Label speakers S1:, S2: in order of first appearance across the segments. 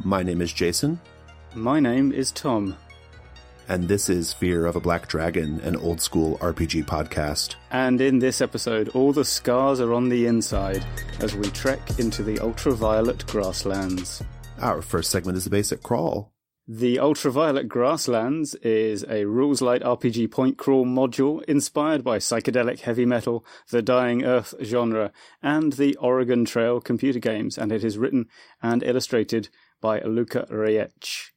S1: My name is Jason.
S2: My name is Tom.
S1: And this is Fear of a Black Dragon, an old-school RPG podcast.
S2: And in this episode, all the scars are on the inside as we trek into the Ultraviolet Grasslands.
S1: Our first segment is the basic crawl.
S2: The Ultraviolet Grasslands is a rules-light RPG point crawl module inspired by psychedelic heavy metal, the Dying Earth genre, and the Oregon Trail computer games, and it is written and illustrated by Luca Rejec.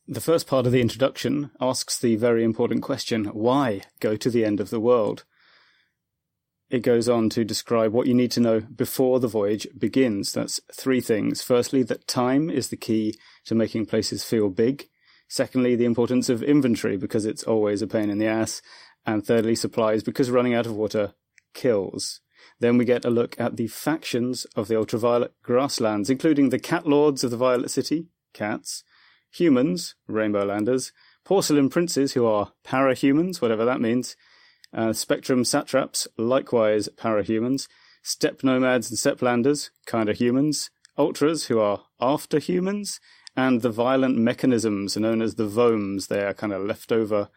S2: The first part of the introduction asks the very important question, why go to the end of the world? It goes on to describe what you need to know before the voyage begins. That's three things. Firstly, that time is the key to making places feel big. Secondly, the importance of inventory, because it's always a pain in the ass. And thirdly, supplies, because running out of water kills. Then we get a look at the factions of the Ultraviolet Grasslands, including the Cat Lords of the Violet City, cats, humans, Rainbowlanders, porcelain princes, who are parahumans, whatever that means, spectrum satraps, likewise parahumans, steppe nomads and stepplanders, kind of humans, ultras, who are after humans, and the violent mechanisms known as the Vomes. They are kind of leftover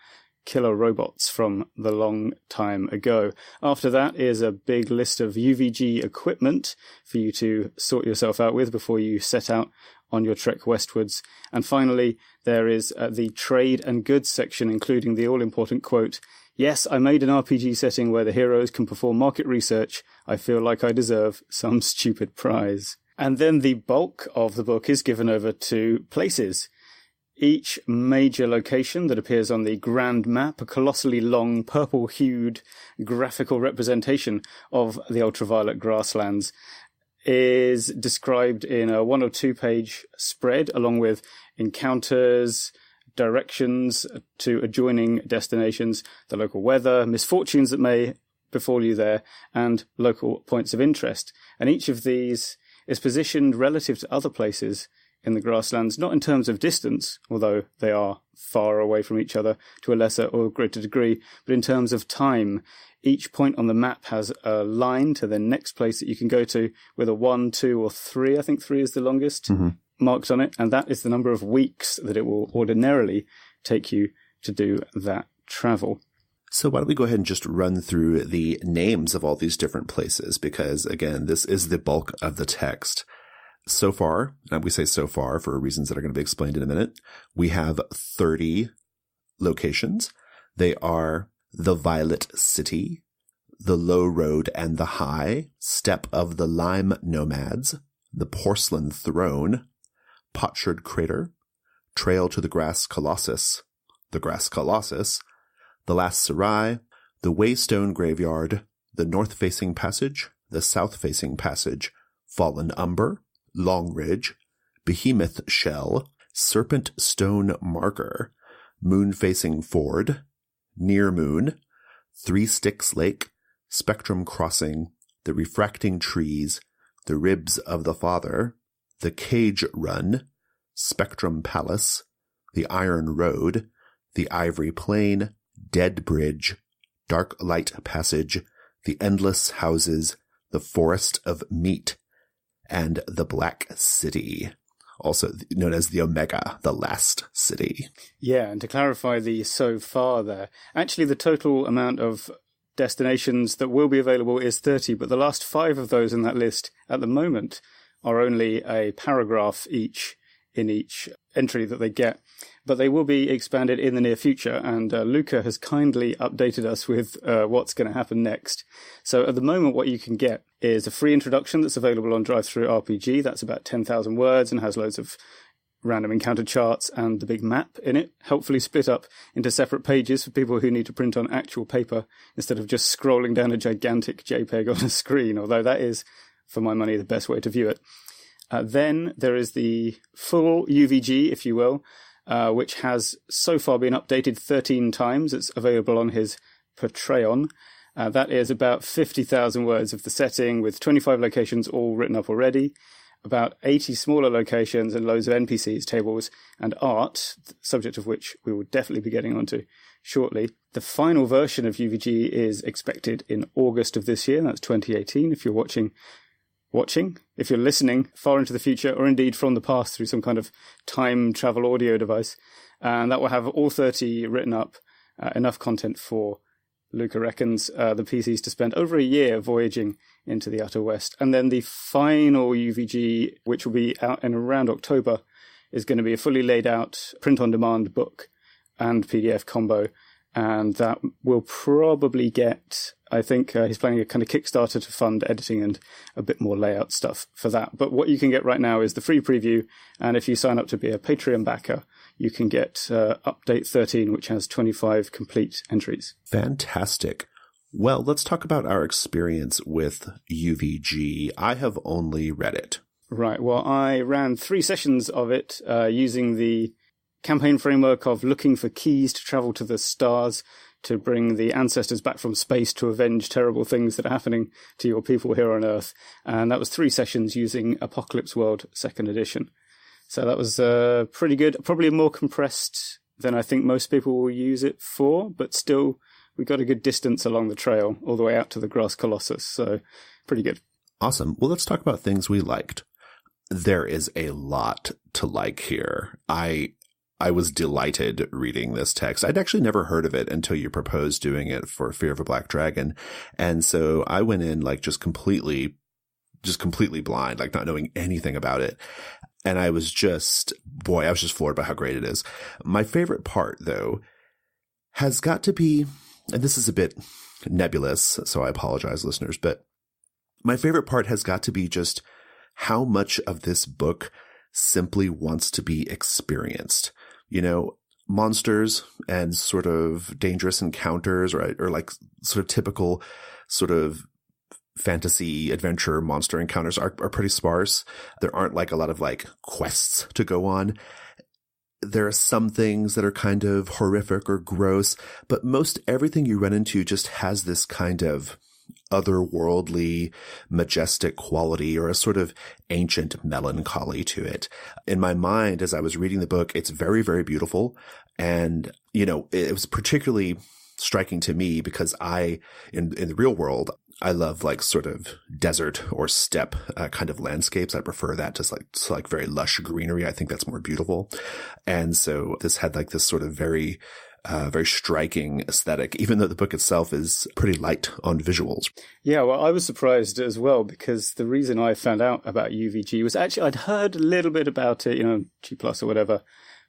S2: killer robots from the long time ago. After that is a big list of UVG equipment for you to sort yourself out with before you set out on your trek westwards. And finally, there is the trade and goods section, including the all-important quote, "Yes, I made an RPG setting where the heroes can perform market research. I feel like I deserve some stupid prize." And then the bulk of the book is given over to places. Each major location that appears on the grand map, a colossally long, purple-hued graphical representation of the Ultraviolet Grasslands, is described in a 1 or 2 page spread, along with encounters, directions to adjoining destinations, the local weather, misfortunes that may befall you there, and local points of interest. And each of these is positioned relative to other places in the grasslands, not in terms of distance, although they are far away from each other to a lesser or greater degree, but in terms of time. Each point on the map has a line to the next place that you can go to with a 1, 2, or 3, I think 3 is the longest, marked on it, and that is the number of weeks that it will ordinarily take you to do that travel.
S1: So why don't we go ahead and just run through the names of all these different places, because, again, this is the bulk of the text. So far, and we say so far for reasons that are going to be explained in a minute, we have 30 locations. They are the Violet City, the Low Road and the High, Steppe of the Lime Nomads, the Porcelain Throne, Potsherd Crater, Trail to the Grass Colossus, the Grass Colossus, the Last Sarai, the Waystone Graveyard, the North-Facing Passage, the South-Facing Passage, Fallen Umber, Long Ridge, Behemoth Shell, Serpent Stone Marker, Moon-Facing Ford, Near Moon, Three Sticks Lake, Spectrum Crossing, the Refracting Trees, the Ribs of the Father, the Cage Run, Spectrum Palace, the Iron Road, the Ivory Plain, Dead Bridge, Dark Light Passage, the Endless Houses, the Forest of Meat, and the Black City, also known as the Omega, the Last City.
S2: Yeah, and to clarify the so far there, actually the total amount of destinations that will be available is 30, but the last 5 of those in that list at the moment are only a paragraph each in each entry that they get. But they will be expanded in the near future, and Luca has kindly updated us with what's going to happen next. So at the moment, what you can get is a free introduction that's available on DriveThruRPG. That's about 10,000 words and has loads of random encounter charts and the big map in it, helpfully split up into separate pages for people who need to print on actual paper instead of just scrolling down a gigantic JPEG on a screen, although that is, for my money, the best way to view it. Then there is the full UVG, if you will, which has so far been updated 13 times. It's available on his Patreon. That is about 50,000 words of the setting with 25 locations all written up already, about 80 smaller locations and loads of NPCs, tables, and art, subject of which we will definitely be getting onto shortly. The final version of UVG is expected in August of this year. That's 2018 if you're watching watching, if you're listening far into the future, or indeed from the past through some kind of time travel audio device. And that will have all 30 written up, enough content for, Luca reckons, the PCs to spend over a year voyaging into the Outer West. And then the final UVG, which will be out in around October, is going to be a fully laid out print-on-demand book and PDF combo. And that will probably get, I think he's planning a kind of Kickstarter to fund editing and a bit more layout stuff for that. But what you can get right now is the free preview. And if you sign up to be a Patreon backer, you can get Update 13, which has 25 complete entries.
S1: Fantastic. Well, let's talk about our experience with UVG. I have only read it.
S2: Right. Well, I ran 3 sessions of it using the campaign framework of looking for keys to travel to the stars to bring the ancestors back from space to avenge terrible things that are happening to your people here on Earth. And that was 3 sessions using Apocalypse World 2nd edition. So that was pretty good. Probably more compressed than I think most people will use it for, but still we got a good distance along the trail all the way out to the Grass Colossus. So pretty good.
S1: Awesome. Well, let's talk about things we liked. There is a lot to like here. I was delighted reading this text. I'd actually never heard of it until you proposed doing it for Fear of a Black Dragon. And so I went in like just completely blind, like not knowing anything about it. And I was just floored by how great it is. My favorite part, though, has got to be, and this is a bit nebulous, so I apologize, listeners, but my favorite part has got to be just how much of this book simply wants to be experienced. You know, monsters and sort of dangerous encounters or like sort of typical sort of fantasy adventure monster encounters are pretty sparse. There aren't like a lot of like quests to go on. There are some things that are kind of horrific or gross, but most everything you run into just has this kind of otherworldly, majestic quality or a sort of ancient melancholy to it. In my mind, as I was reading the book, it's very, very beautiful. And, you know, it was particularly striking to me because in the real world, I love like sort of desert or steppe kind of landscapes. I prefer that to like very lush greenery. I think that's more beautiful. And so this had like this sort of very striking aesthetic, even though the book itself is pretty light on visuals.
S2: Yeah, well, I was surprised as well because the reason I found out about UVG was actually I'd heard a little bit about it, you know, G+ or whatever,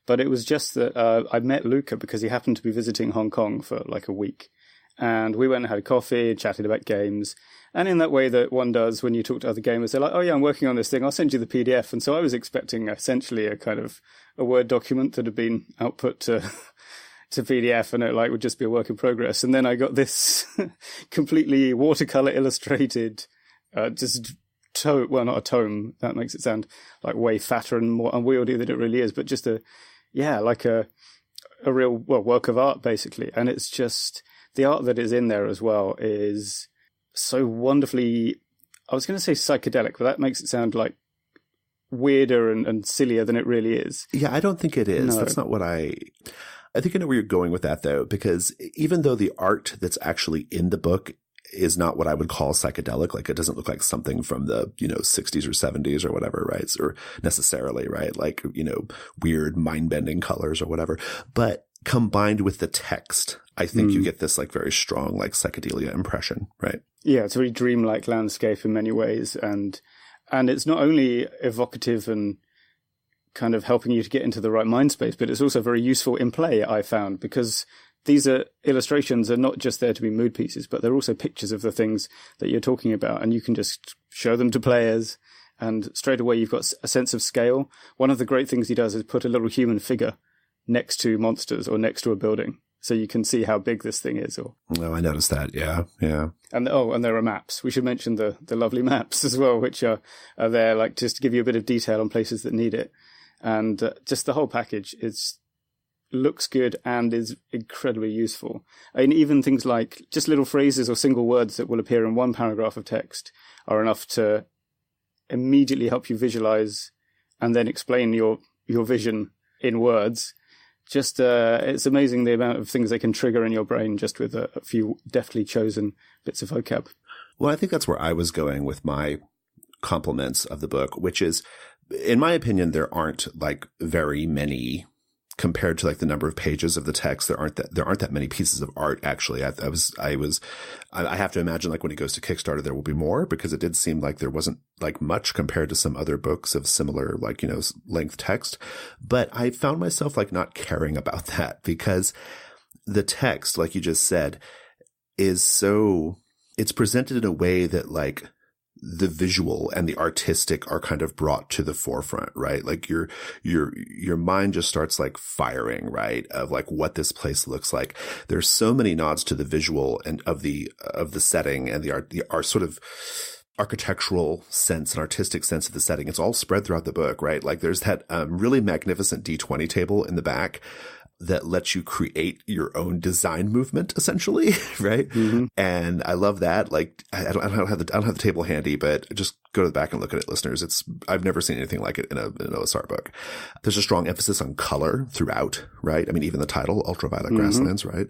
S2: but it was just that I met Luca because he happened to be visiting Hong Kong for like a week. And we went and had a coffee, chatted about games. And in that way that one does when you talk to other gamers, they're like, oh yeah, I'm working on this thing. I'll send you the PDF. And so I was expecting essentially a kind of a Word document that had been output to PDF and it like would just be a work in progress. And then I got this completely watercolor illustrated, not a tome. That makes it sound like way fatter and more unwieldy than it really is, but just like a real, work of art basically. And it's just, the art that is in there as well is so wonderfully, I was going to say psychedelic, but that makes it sound like weirder and sillier than it really is.
S1: Yeah, I don't think it is. No. That's not what I think I know where you're going with that though, because even though the art that's actually in the book is not what I would call psychedelic, like it doesn't look like something from the, 60s or 70s or whatever, right? Or necessarily, right? Like, weird mind-bending colors or whatever. But combined with the text, I think you get this like very strong like psychedelia impression, right? Yeah,
S2: it's a very dreamlike landscape in many ways, and it's not only evocative and kind of helping you to get into the right mind space, but it's also very useful in play, I found, because these illustrations are not just there to be mood pieces, but they're also pictures of the things that you're talking about, and you can just show them to players, and straight away you've got a sense of scale. One of the great things he does is put a little human figure next to monsters or next to a building, so you can see how big this thing is. Oh,
S1: I noticed that. Yeah.
S2: And there are maps. We should mention the lovely maps as well, which are there, like just to give you a bit of detail on places that need it. And just the whole package looks good and is incredibly useful. And even things like just little phrases or single words that will appear in one paragraph of text are enough to immediately help you visualize and then explain your vision in words. Just it's amazing the amount of things they can trigger in your brain just with a few deftly chosen bits of vocab.
S1: Well, I think that's where I was going with my compliments of the book, which is, in my opinion, there aren't like very many compared to like the number of pages of the text. There aren't that many pieces of art. Actually, I have to imagine like when it goes to Kickstarter, there will be more, because it did seem like there wasn't like much compared to some other books of similar, like, you know, length text. But I found myself like not caring about that, because the text, like you just said, it's presented in a way that like the visual and the artistic are kind of brought to the forefront, right? Like your mind just starts like firing, right? Of like what this place looks like. There's so many nods to the visual and of the setting and our sort of architectural sense and artistic sense of the setting. It's all spread throughout the book, right? Like there's that really magnificent D20 table in the back that lets you create your own design movement, essentially, right? Mm-hmm. And I love that. Like, I don't have the table handy, but just go to the back and look at it, listeners. I've never seen anything like it in an OSR book. There's a strong emphasis on color throughout, right? I mean, even the title, Ultraviolet Grasslands, right?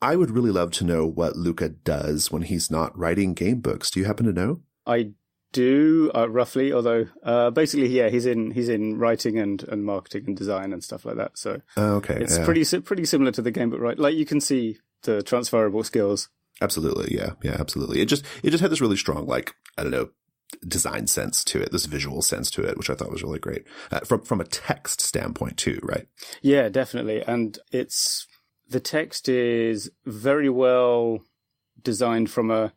S1: I would really love to know what Luca does when he's not writing game books. Do you happen to know?
S2: I do, roughly, although basically, yeah, he's in writing and marketing and design and stuff like that. So it's pretty similar to the game book, right? Like you can see the transferable skills.
S1: Absolutely, yeah, absolutely. It just had this really strong, like, I don't know, design sense to it, this visual sense to it, which I thought was really great from a text standpoint too, right?
S2: Yeah, definitely, and the text is very well designed from a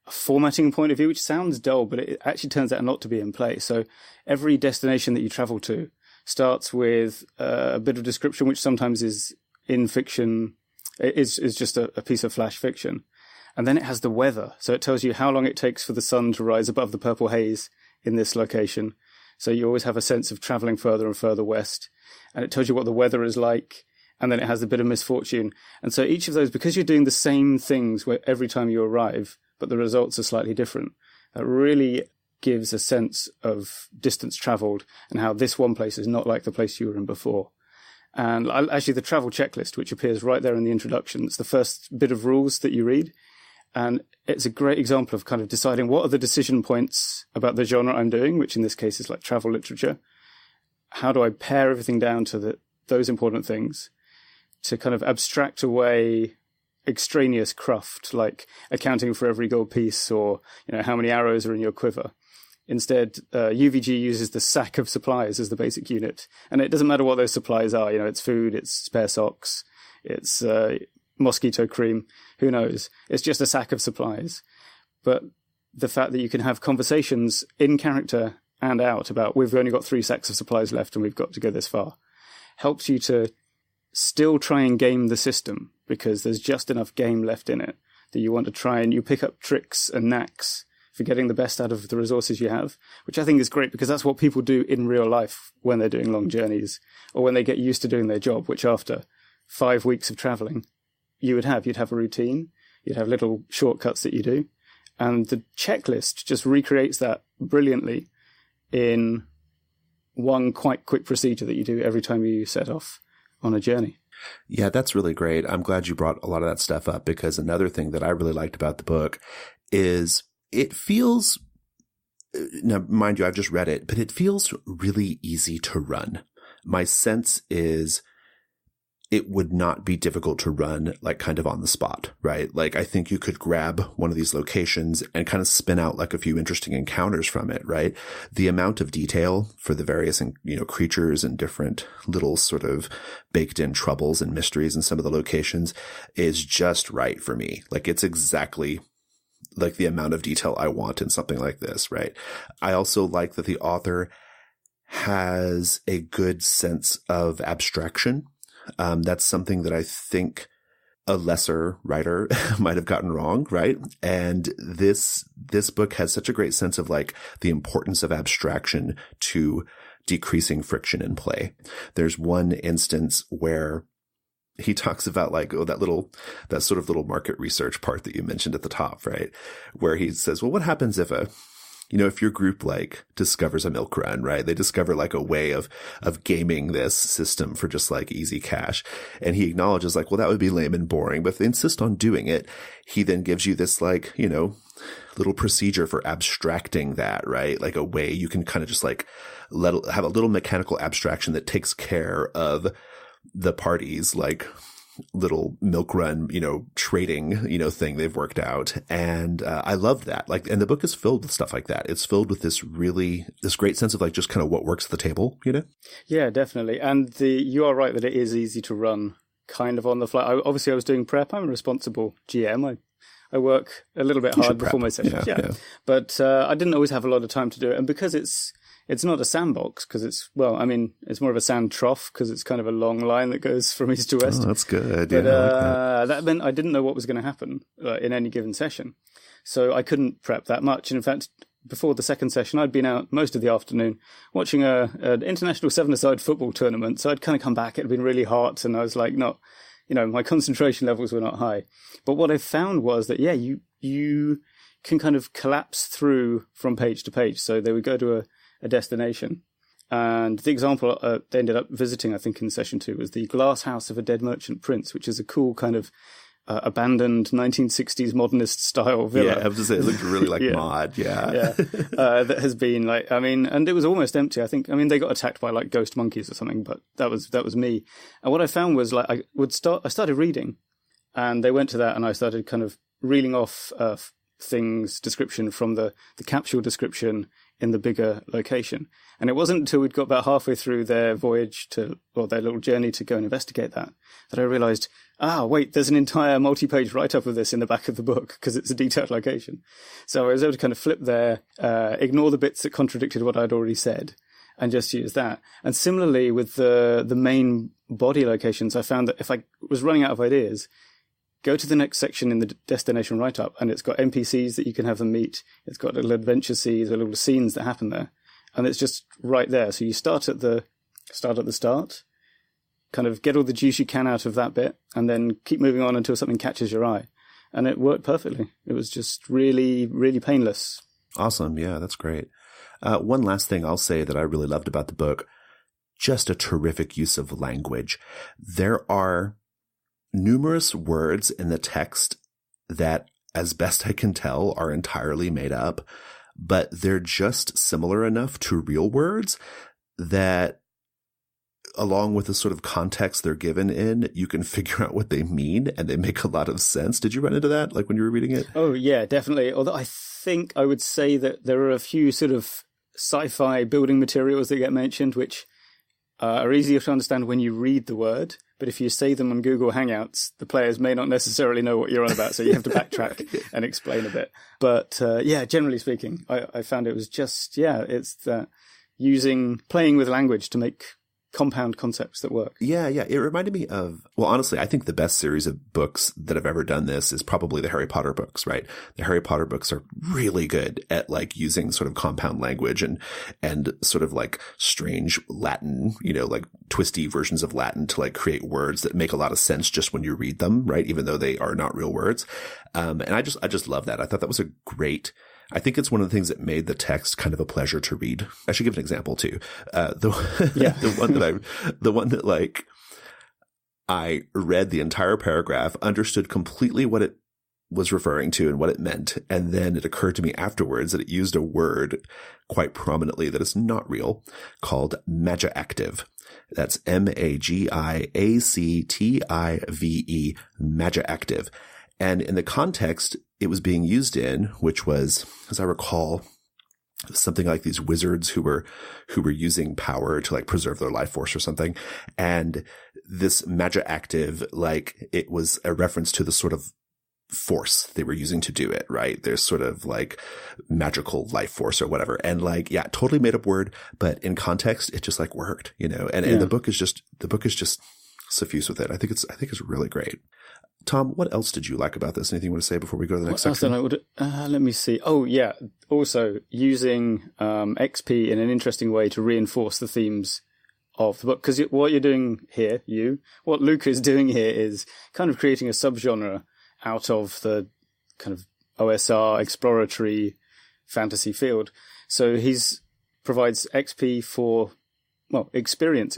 S2: formatting point of view, which sounds dull, but it actually turns out not to be in play. So every destination that you travel to starts with a bit of description, which sometimes is in fiction, is just a piece of flash fiction. And then it has the weather. So it tells you how long it takes for the sun to rise above the purple haze in this location. So you always have a sense of traveling further and further west. And it tells you what the weather is like. And then it has a bit of misfortune. And so each of those, because you're doing the same things every time you arrive, but the results are slightly different, that really gives a sense of distance traveled and how this one place is not like the place you were in before. And actually the travel checklist, which appears right there in the introduction, it's the first bit of rules that you read. And it's a great example of kind of deciding what are the decision points about the genre I'm doing, which in this case is like travel literature. How do I pare everything down to those important things to kind of abstract away extraneous craft, like accounting for every gold piece or, you know, how many arrows are in your quiver. Instead, UVG uses the sack of supplies as the basic unit. And it doesn't matter what those supplies are. You know, it's food, it's spare socks, it's mosquito cream, who knows? It's just a sack of supplies. But the fact that you can have conversations in character and out about, we've only got 3 sacks of supplies left and we've got to go this far, helps you to still try and game the system, because there's just enough game left in it that you want to try and you pick up tricks and knacks for getting the best out of the resources you have, which I think is great because that's what people do in real life when they're doing long journeys or when they get used to doing their job, which after 5 weeks of traveling, you'd have a routine, you'd have little shortcuts that you do. And the checklist just recreates that brilliantly in one quite quick procedure that you do every time you set off on a journey.
S1: Yeah, that's really great. I'm glad you brought a lot of that stuff up, because another thing that I really liked about the book is it feels, now mind you, I've just read it, but it feels really easy to run. My sense is it would not be difficult to run, like kind of on the spot, right? Like I think you could grab one of these locations and kind of spin out like a few interesting encounters from it, right? The amount of detail for the various, you know, creatures and different little sort of baked in troubles and mysteries in some of the locations is just right for me. Like it's exactly like the amount of detail I want in something like this, right? I also like that the author has a good sense of abstraction. That's something that I think a lesser writer might have gotten wrong, right? And this book has such a great sense of like the importance of abstraction to decreasing friction in play. There's one instance where he talks about like, that sort of little market research part that you mentioned at the top, right? Where he says, well, what happens if if your group like discovers a milk run, right? They discover like a way of gaming this system for just like easy cash. And he acknowledges like, well, that would be lame and boring, but if they insist on doing it, he then gives you this like, little procedure for abstracting that, right? Like a way you can kind of just like have a little mechanical abstraction that takes care of the party's like little milk run, trading, thing they've worked out. And I love that. Like, and the book is filled with stuff like that. It's filled with this great sense of like just kind of what works at the table,
S2: Yeah, definitely. And you are right that it is easy to run kind of on the fly. Obviously, I was doing prep. I'm a responsible GM. I work a little bit hard before my sessions. Yeah. But I didn't always have a lot of time to do it. And because it's not a sandbox, because it's more of a sand trough, because it's kind of a long line that goes from east to west.
S1: Oh, that's good.
S2: But that meant I didn't know what was going to happen in any given session. So I couldn't prep that much. And in fact, before the second session, I'd been out most of the afternoon watching an international seven-a-side football tournament. So I'd kind of come back. It had been really hot, and I was like, my concentration levels were not high. But what I found was that, you can kind of collapse through from page to page. So they would go to a destination. And the example they ended up visiting, I think, in session 2 was the glass house of a dead merchant prince, which is a cool kind of abandoned 1960s modernist style villa.
S1: Yeah, I was to say, it looked really like mod. Yeah.
S2: That has been like, and it was almost empty. I think, they got attacked by like ghost monkeys or something, but that was me. And what I found was like, I started reading, and they went to that, and I started kind of reeling off things, description from the capsule description in the bigger location. And it wasn't until we'd got about halfway through their voyage their little journey to go and investigate that I realized, wait, there's an entire multi-page write-up of this in the back of the book because it's a detailed location. So I was able to kind of flip there, ignore the bits that contradicted what I'd already said, and just use that. And similarly with the main body locations, I found that if I was running out of ideas, go to the next section in the destination write-up, and it's got NPCs that you can have them meet. It's got little adventure scenes or little scenes that happen there. And it's just right there. So you start at the start, kind of get all the juice you can out of that bit, and then keep moving on until something catches your eye. And it worked perfectly. It was just really, really painless.
S1: Awesome. Yeah, that's great. One last thing I'll say that I really loved about the book, just a terrific use of language. There are numerous words in the text that, as best I can tell, are entirely made up, but they're just similar enough to real words that, along with the sort of context they're given in, you can figure out what they mean, and they make a lot of sense. Did you run into that, like when you were reading it?
S2: Oh, yeah, definitely. Although I think I would say that there are a few sort of sci-fi building materials that get mentioned, which are easier to understand when you read the word. But if you say them on Google Hangouts, the players may not necessarily know what you're on about, so you have to backtrack and explain a bit. But generally speaking, I found it was just, it's that playing with language to make compound concepts that work.
S1: Yeah. It reminded me of, well, honestly, I think the best series of books that have ever done this is probably the Harry Potter books, right? The Harry Potter books are really good at like using sort of compound language and sort of like strange Latin, like twisty versions of Latin to like create words that make a lot of sense just when you read them, right? Even though they are not real words. And I just love that. I thought that was I think it's one of the things that made the text kind of a pleasure to read. I should give an example too. The one that like I read the entire paragraph, understood completely what it was referring to and what it meant. And then it occurred to me afterwards that it used a word quite prominently that is not real called Magiactive. That's Magiactive, Magiactive. And in the context it was being used in, which was, as I recall, something like these wizards who were using power to like preserve their life force or something. And this Magiactive, like it was a reference to the sort of force they were using to do it, right? There's sort of like magical life force or whatever. And like, yeah, totally made up word, but in context, it just like worked, and the book is just suffuse with it. I think it's really great. Tom, what else did you like about this? Anything you want to say before we go to the next section?
S2: Let me see. Oh, yeah. Also, using XP in an interesting way to reinforce the themes of the book. Because what you're doing here, what Luca is doing here is kind of creating a subgenre out of the kind of OSR exploratory fantasy field. So he's provides XP for, well, experience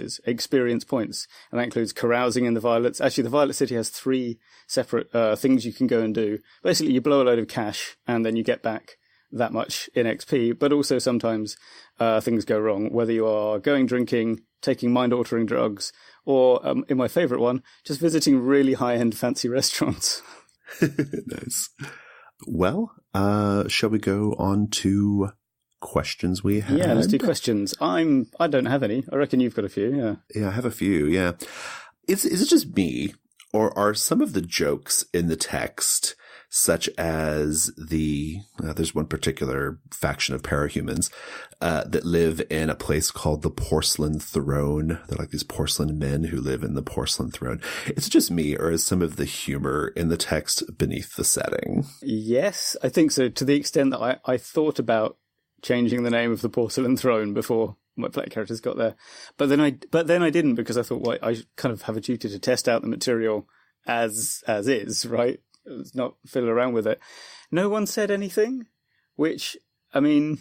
S2: points. And that includes carousing in the Violets. Actually, the Violet City has 3 separate things you can go and do. Basically, you blow a load of cash and then you get back that much in XP. But also sometimes things go wrong, whether you are going drinking, taking mind-altering drugs, or, in my favourite one, just visiting really high-end fancy restaurants.
S1: Nice. Well, shall we go on to questions we have?
S2: Yeah, let's do questions. I don't have any. I reckon you've got a few, yeah.
S1: Yeah, I have a few, yeah. Is it just me, or are some of the jokes in the text, such as there's one particular faction of parahumans that live in a place called the Porcelain Throne. They're like these porcelain men who live in the Porcelain Throne. Is it just me, or is some of the humor in the text beneath the setting?
S2: Yes, I think so, to the extent that I thought about changing the name of the Porcelain Throne before my play characters got there. But then I didn't, because I thought, well, I kind of have a duty to test out the material as is, right? It's not fiddle around with it. No one said anything, which, I mean,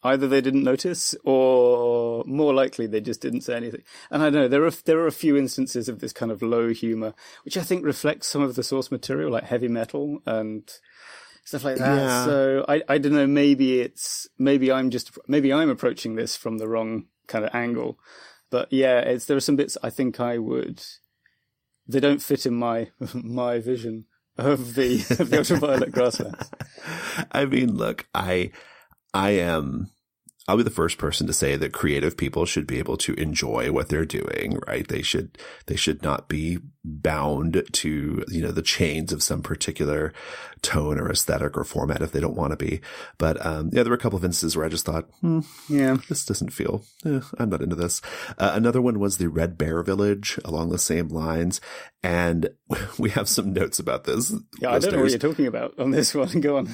S2: either they didn't notice, or more likely they just didn't say anything. And I know there are a few instances of this kind of low humor, which I think reflects some of the source material, like heavy metal and stuff like that. Yeah. So I don't know. Maybe I'm approaching this from the wrong kind of angle. But yeah, there are some bits I think they don't fit in my vision of the Ultraviolet Grasslands.
S1: I mean, look, I'll be the first person to say that creative people should be able to enjoy what they're doing, right? They should not be bound to, the chains of some particular tone or aesthetic or format if they don't want to be. But, there were a couple of instances where I just thought, this doesn't feel, I'm not into this. Another one was the Red Bear Village along the same lines. And we have some notes about this.
S2: Yeah, I don't know what you're talking about on this one. Go on.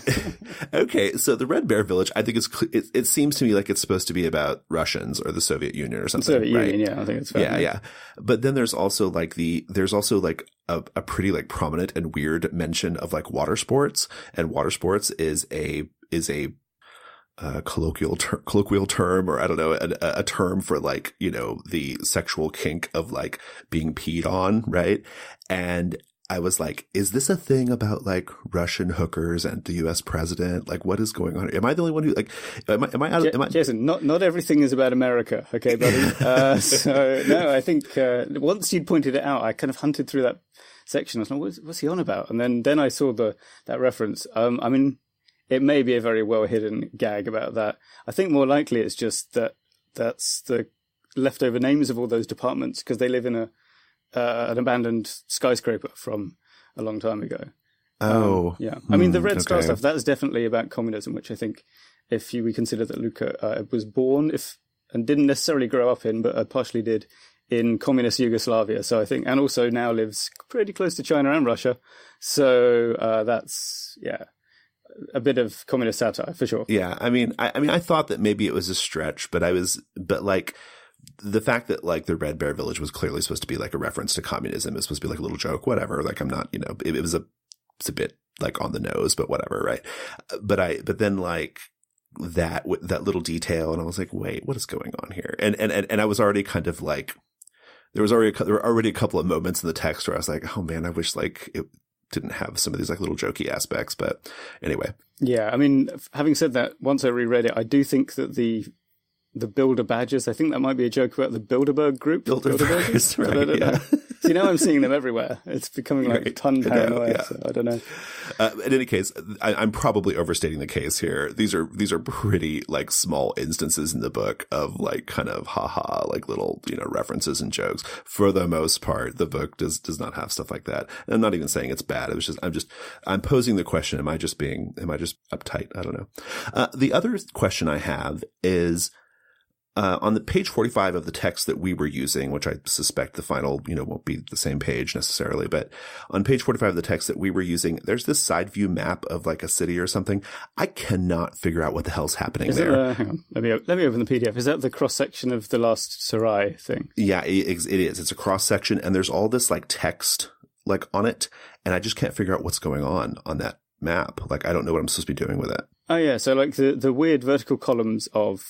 S1: Okay. So the Red Bear Village, I think it seems to me like it's supposed to be about Russians or the Soviet Union or something.
S2: Soviet
S1: right?
S2: Union, yeah, I think it's fair.
S1: Yeah. But then there's also a pretty like prominent and weird mention of like water sports, and water sports is a colloquial term, or I don't know, a term for like, the sexual kink of like being peed on, right? And I was like, is this a thing about like Russian hookers and the U.S. president? Like, what is going on? Am I the only one who like? Am I?
S2: Jason, not everything is about America, okay, buddy. So no, I think once you'd pointed it out, I kind of hunted through that section. I was like, what's he on about? And then I saw that reference. I mean, it may be a very well hidden gag about that. I think more likely it's just that's the leftover names of all those departments, because they live in an abandoned skyscraper from a long time ago.
S1: Oh.
S2: Yeah. I mean, the Red Star stuff, that's definitely about communism, which I think we consider that Luca was born and didn't necessarily grow up in, but partially did in communist Yugoslavia. So I think, and also now lives pretty close to China and Russia. So that's, a bit of communist satire for sure.
S1: Yeah. I mean, I thought that maybe it was a stretch, but like, the fact that like the Red Bear Village was clearly supposed to be like a reference to communism, it's supposed to be like a little joke, whatever. Like I'm not, it's a bit like on the nose, but whatever. Right. But then like that little detail, and I was like, wait, what is going on here? And I was already kind of like, there were already a couple of moments in the text where I was like, oh man, I wish like it didn't have some of these like little jokey aspects, but anyway.
S2: Yeah. I mean, having said that, once I reread it, I do think that the Builder Badgers, I think that might be a joke about the Bilderberg group.
S1: Bilderbergers, right,
S2: I don't know. See, now I'm seeing them everywhere. It's becoming like ton paranoia. So I don't know.
S1: In any case, I'm probably overstating the case here. These are pretty like small instances in the book of like kind of haha, like little, references and jokes. For the most part, the book does not have stuff like that. And I'm not even saying it's bad. It was just, I'm posing the question. Am I just uptight? I don't know. The other question I have is, on the page 45 of the text that we were using, which I suspect the final, won't be the same page necessarily, but on page 45 of the text that we were using, there's this side view map of like a city or something. I cannot figure out what the hell's happening there.
S2: Hang on. Let me open the PDF. Is that the cross section of the last Sarai thing?
S1: Yeah, it is. It's a cross section, and there's all this like text like on it, and I just can't figure out what's going on that map. Like, I don't know what I'm supposed to be doing with it.
S2: Oh, yeah. So, like, the weird vertical columns of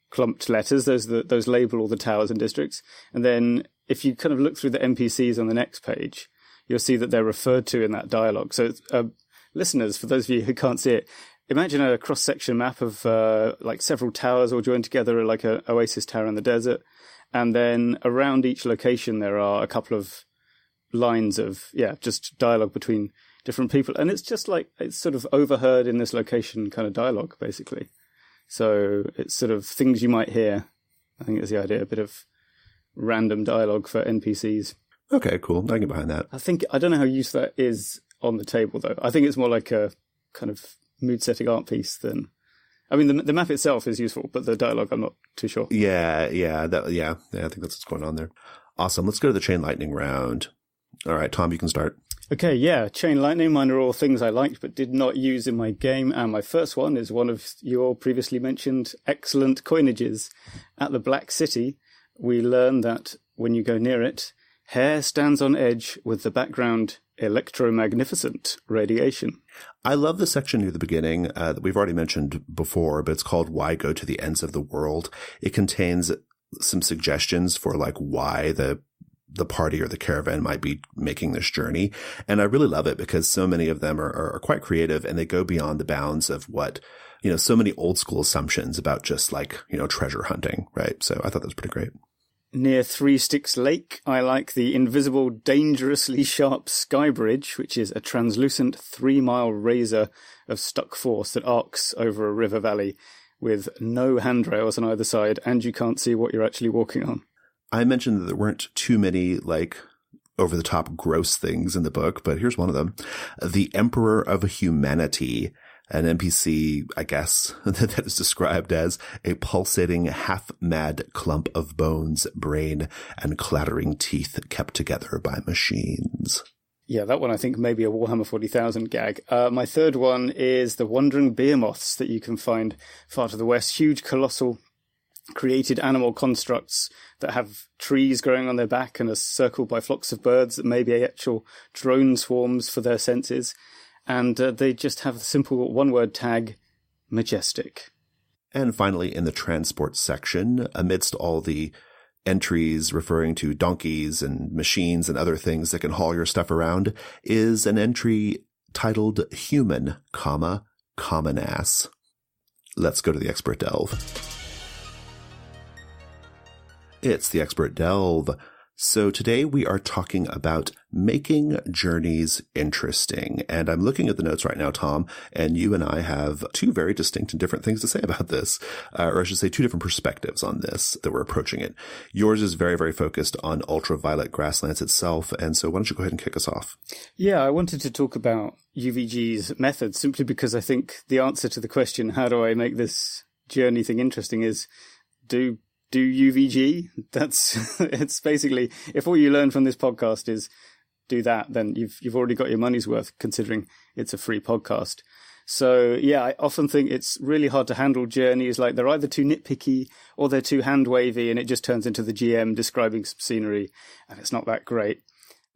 S2: clumped letters, those label all the towers and districts. And then if you kind of look through the NPCs on the next page, you'll see that they're referred to in that dialogue. So, listeners, for those of you who can't see it, imagine a cross-section map of like several towers all joined together, like an oasis tower in the desert. And then around each location, there are a couple of lines of, just dialogue between different people. And it's just like, it's sort of overheard in this location kind of dialogue, basically. So it's sort of things you might hear. I think is the idea, a bit of random dialogue for NPCs.
S1: Okay, cool. I can get behind that.
S2: I don't know how useful that is on the table, though. I think it's more like a kind of mood-setting art piece than... I mean, the map itself is useful, but the dialogue, I'm not too sure. Yeah,
S1: I think that's what's going on there. Awesome. Let's go to the chain lightning round. All right, Tom, you can start.
S2: Okay, yeah, chain lightning. Mine are all things I liked but did not use in my game. And my first one is one of your previously mentioned excellent coinages. At the Black City, we learn that when you go near it, hair stands on edge with the background electromagnificent radiation.
S1: I love the section near the beginning that we've already mentioned before, but it's called Why Go to the Ends of the World. It contains some suggestions for like why the party or the caravan might be making this journey. And I really love it because so many of them are quite creative and they go beyond the bounds of what, so many old school assumptions about just like, treasure hunting, right? So I thought that was pretty great.
S2: Near Three Sticks Lake, I like the invisible, dangerously sharp sky bridge, which is a translucent 3-mile razor of stuck force that arcs over a river valley with no handrails on either side, and you can't see what you're actually walking on.
S1: I mentioned that there weren't too many, like, over-the-top gross things in the book, but here's one of them. The Emperor of Humanity, an NPC, I guess, that is described as a pulsating, half-mad clump of bones, brain, and clattering teeth kept together by machines.
S2: Yeah, that one I think may be a Warhammer 40,000 gag. My third one is the wandering behemoths that you can find far to the west. Huge, colossal, created animal constructs that have trees growing on their back and are circled by flocks of birds that may be actual drone swarms for their senses. And they just have the simple one-word tag, majestic.
S1: And finally, in the transport section, amidst all the entries referring to donkeys and machines and other things that can haul your stuff around, is an entry titled Human, Common Ass. Let's go to the Expert Delve. It's the Expert Delve. So today we are talking about making journeys interesting. And I'm looking at the notes right now, Tom, and you and I have two very distinct and different things to say about this, or I should say two different perspectives on this that we're approaching it. Yours is very, very focused on Ultraviolet Grasslands itself. And so why don't you go ahead and kick us off?
S2: Yeah, I wanted to talk about UVG's methods simply because I think the answer to the question, how do I make this journey thing interesting, is do UVG. It's basically, if all you learn from this podcast is do that, then you've already got your money's worth, considering it's a free podcast. So yeah, I often think it's really hard to handle journeys. Like they're either too nitpicky or they're too hand wavy, and it just turns into the GM describing some scenery, and it's not that great.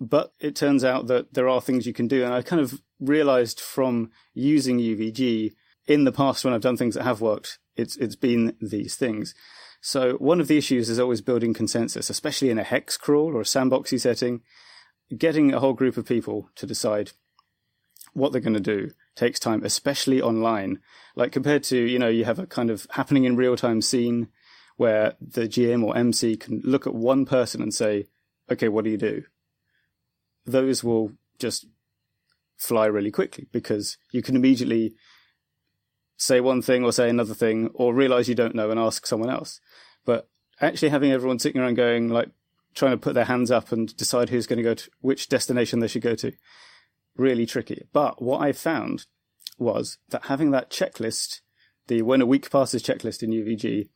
S2: But it turns out that there are things you can do, and I kind of realized from using UVG in the past when I've done things that have worked, it's been these things. So one of the issues is always building consensus, especially in a hex crawl or a sandboxy setting. Getting a whole group of people to decide what they're going to do takes time, especially online. Like compared to, you have a kind of happening in real time scene where the GM or MC can look at one person and say, okay, what do you do? Those will just fly really quickly because you can immediately say one thing or say another thing or realize you don't know and ask someone else. But actually having everyone sitting around going, like, trying to put their hands up and decide who's going to go to which destination they should go to, really tricky. But what I found was that having that checklist, the when a week passes checklist in UVG,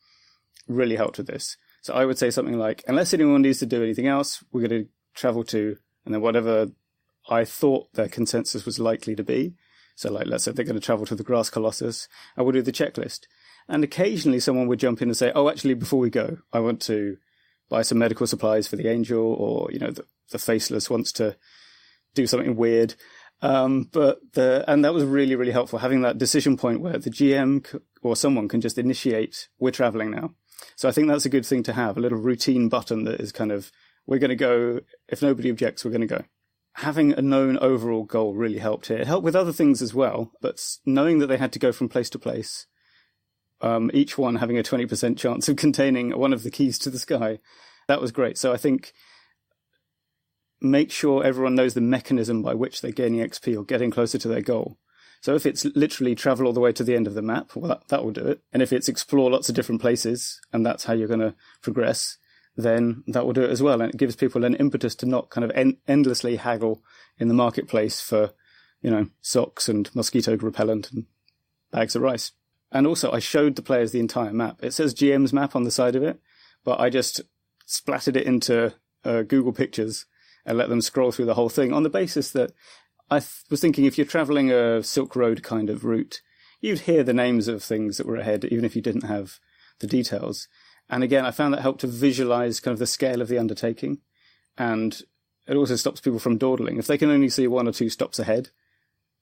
S2: really helped with this. So I would say something like, unless anyone needs to do anything else, we're going to travel to, and then whatever I thought their consensus was likely to be. So like, let's say they're going to travel to the Grass Colossus, I will do the checklist. And occasionally someone would jump in and say, oh, actually, before we go, I want to buy some medical supplies for the angel, or, the faceless wants to do something weird. And that was really, really helpful, having that decision point where the GM or someone can just initiate, we're traveling now. So I think that's a good thing to have, a little routine button that is kind of, we're going to go, if nobody objects, we're going to go. Having a known overall goal really helped here. It helped with other things as well, but knowing that they had to go from place to place, each one having a 20% chance of containing one of the keys to the sky, that was great. So I think make sure everyone knows the mechanism by which they're gaining XP or getting closer to their goal. So if it's literally travel all the way to the end of the map, well, that will do it. And if it's explore lots of different places, and that's how you're going to progress, then that will do it as well. And it gives people an impetus to not kind of endlessly haggle in the marketplace for, socks and mosquito repellent and bags of rice. And also, I showed the players the entire map. It says GM's map on the side of it, but I just splattered it into Google Pictures and let them scroll through the whole thing on the basis that I was thinking if you're traveling a Silk Road kind of route, you'd hear the names of things that were ahead, even if you didn't have the details. And again, I found that helped to visualize kind of the scale of the undertaking. And it also stops people from dawdling. If they can only see 1 or 2 stops ahead,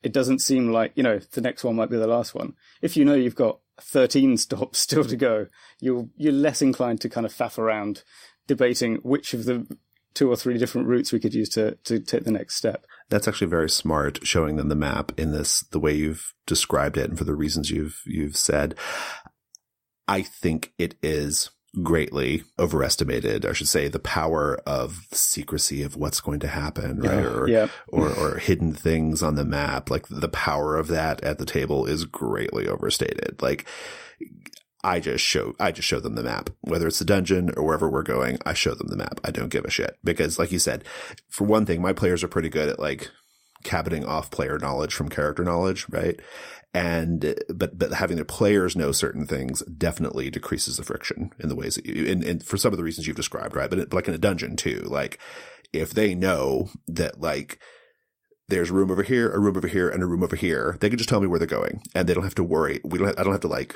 S2: it doesn't seem like, the next one might be the last one. If you've got 13 stops still to go, you're less inclined to kind of faff around debating which of the 2 or 3 different routes we could use to take the next step.
S1: That's actually very smart, showing them the map in the way you've described it and for the reasons you've said. I think it is greatly overestimated, I should say, the power of the secrecy of what's going to happen, right? Or hidden things on the map. Like the power of that at the table is greatly overstated. Like I just show them the map, whether it's the dungeon or wherever we're going. I show them the map. I don't give a shit because, like you said, for one thing, my players are pretty good at like cabining off player knowledge from character knowledge, right? And but having their players know certain things definitely decreases the friction in the ways that and for some of the reasons you've described, right? But like in a dungeon too, like if they know that like there's a room over here, a room over here, and a room over here, they can just tell me where they're going, and they don't have to worry. I don't have to like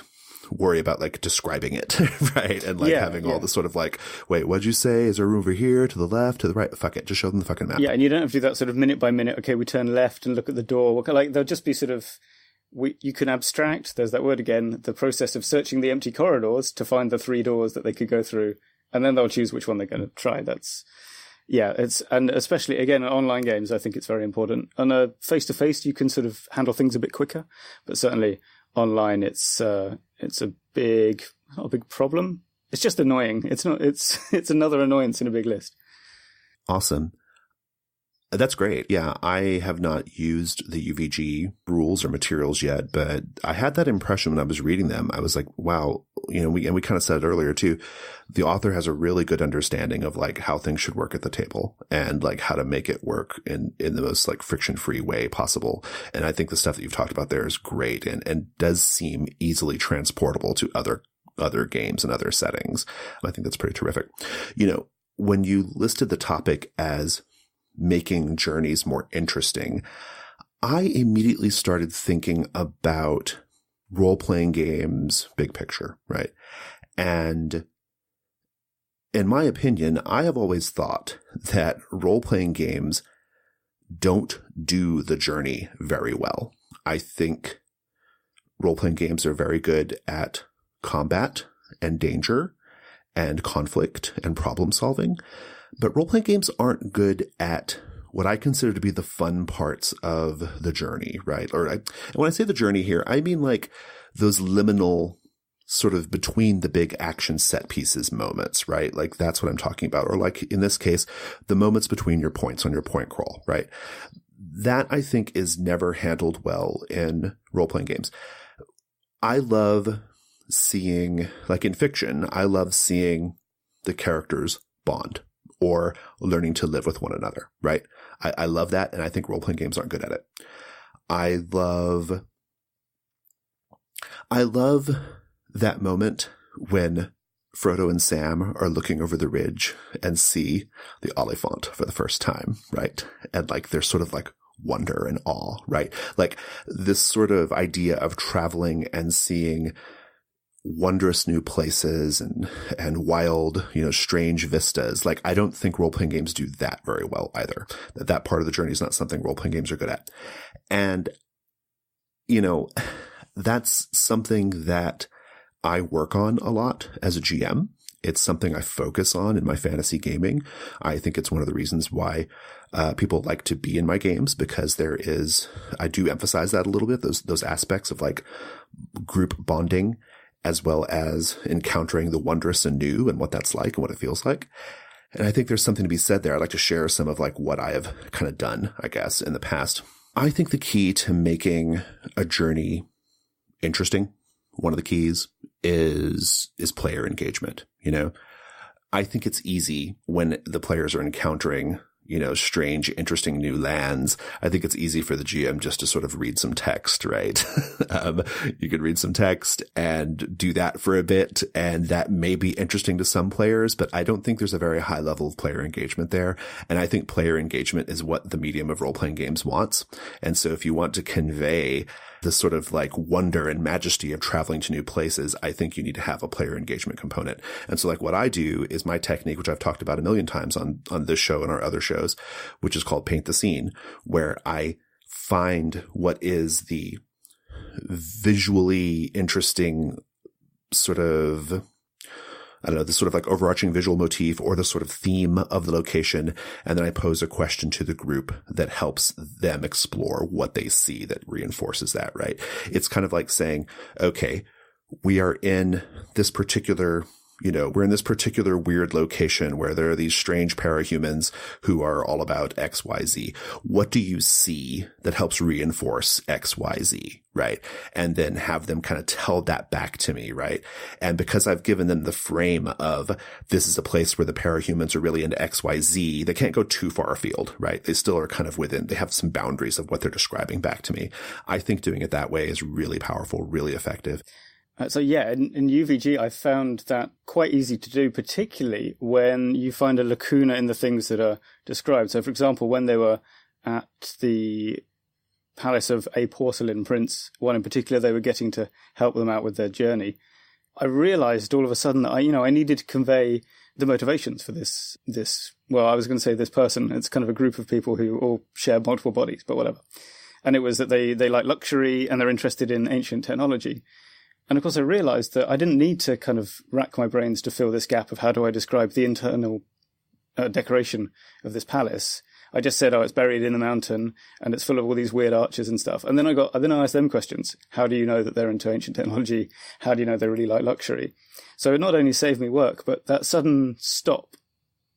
S1: worry about like describing it, right? And like having all this sort of like, wait, what'd you say? Is there a room over here, to the left, to the right? Fuck it, just show them the fucking map.
S2: Yeah, and you don't have to do that sort of minute by minute. Okay, we turn left and look at the door. Like they'll just be sort of. You can abstract, there's that word again, the process of searching the empty corridors to find the 3 doors that they could go through, and then they'll choose which one they're going to try. And especially, again, in online games, I think it's very important. On a face-to-face, you can sort of handle things a bit quicker, but certainly online, it's not a big problem. It's just annoying. It's another annoyance in a big list.
S1: Awesome. That's great. Yeah, I have not used the UVG rules or materials yet, but I had that impression when I was reading them. I was like, wow, we kind of said it earlier too. The author has a really good understanding of like how things should work at the table and like how to make it work in the most like friction-free way possible. And I think the stuff that you've talked about there is great and does seem easily transportable to other games and other settings. I think that's pretty terrific. When you listed the topic as making journeys more interesting, I immediately started thinking about role-playing games, big picture, right? And in my opinion, I have always thought that role-playing games don't do the journey very well. I think role-playing games are very good at combat and danger and conflict and problem solving. But role-playing games aren't good at what I consider to be the fun parts of the journey, right? And when I say the journey here, I mean like those liminal sort of between the big action set pieces moments, right? Like that's what I'm talking about. Or like in this case, the moments between your points on your point crawl, right? That I think is never handled well in role-playing games. I love seeing, like in fiction, I love seeing the characters bond or learning to live with one another, right? I love that, and I think role-playing games aren't good at it. I love that moment when Frodo and Sam are looking over the ridge and see the Oliphant for the first time, right? And like there's sort of like wonder and awe, right? Like this sort of idea of traveling and seeing wondrous new places and wild, strange vistas. Like, I don't think role-playing games do that very well either. That part of the journey is not something role-playing games are good at. And, that's something that I work on a lot as a GM. It's something I focus on in my fantasy gaming. I think it's one of the reasons why people like to be in my games, because I do emphasize that a little bit, those aspects of like group bonding, as well as encountering the wondrous and new and what that's like and what it feels like. And I think there's something to be said there. I'd like to share some of like what I have kind of done, I guess, in the past. I think the key to making a journey interesting, one of the keys is player engagement. I think it's easy when the players are encountering, strange, interesting new lands. I think it's easy for the GM just to sort of read some text, right? You could read some text and do that for a bit, and that may be interesting to some players, but I don't think there's a very high level of player engagement there. And I think player engagement is what the medium of role-playing games wants. And so if you want to convey the sort of like wonder and majesty of traveling to new places, I think you need to have a player engagement component. And so like what I do is my technique, which I've talked about a million times on this show and our other shows, which is called paint the scene, where I find what is the visually interesting sort of, the sort of like overarching visual motif or the sort of theme of the location. And then I pose a question to the group that helps them explore what they see that reinforces that, right? It's kind of like saying, okay, we are in this particular we're in this particular weird location where there are these strange parahumans who are all about XYZ. What do you see that helps reinforce XYZ, right? And then have them kind of tell that back to me, right? And because I've given them the frame of this is a place where the parahumans are really into XYZ, they can't go too far afield, right? They still are kind of they have some boundaries of what they're describing back to me. I think doing it that way is really powerful, really effective.
S2: So yeah, in UVG, I found that quite easy to do, particularly when you find a lacuna in the things that are described. So, for example, when they were at the palace of a porcelain prince, one in particular, they were getting to help them out with their journey. I realized all of a sudden that I needed to convey the motivations for this, well, I was going to say this person. It's kind of a group of people who all share multiple bodies, but whatever. And it was that they like luxury and they're interested in ancient technology. And of course, I realized that I didn't need to kind of rack my brains to fill this gap of how do I describe the internal decoration of this palace. I just said, it's buried in the mountain and it's full of all these weird arches and stuff. And then I asked them questions. How do you know that they're into ancient technology? How do you know they really like luxury? So it not only saved me work, but that sudden stop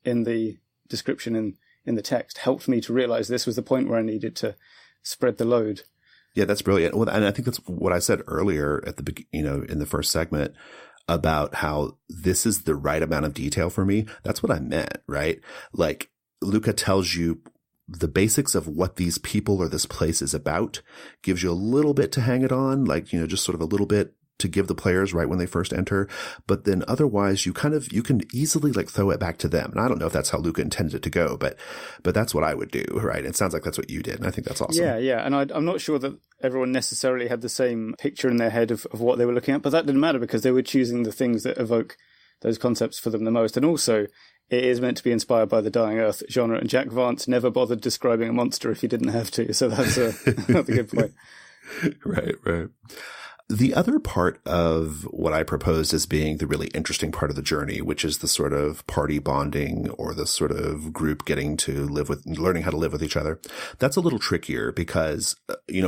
S2: in the description in the text helped me to realize this was the point where I needed to spread the load.
S1: Yeah, that's brilliant. Well, and I think that's what I said earlier at the in the first segment about how this is the right amount of detail for me. That's what I meant, right? Like Luca tells you the basics of what these people or this place is about, gives you a little bit to hang it on, like, just sort of a little bit to give the players right when they first enter. But then otherwise you can easily like throw it back to them. And I don't know if that's how Luca intended it to go, but that's what I would do, right? It sounds like that's what you did. And I think that's awesome.
S2: Yeah. And I'm not sure that everyone necessarily had the same picture in their head of what they were looking at, but that didn't matter because they were choosing the things that evoke those concepts for them the most. And also it is meant to be inspired by the Dying Earth genre, and Jack Vance never bothered describing a monster if he didn't have to. So that's a good point.
S1: Right. The other part of what I proposed as being the really interesting part of the journey, which is the sort of party bonding or the sort of group getting to learning how to live with each other. That's a little trickier because,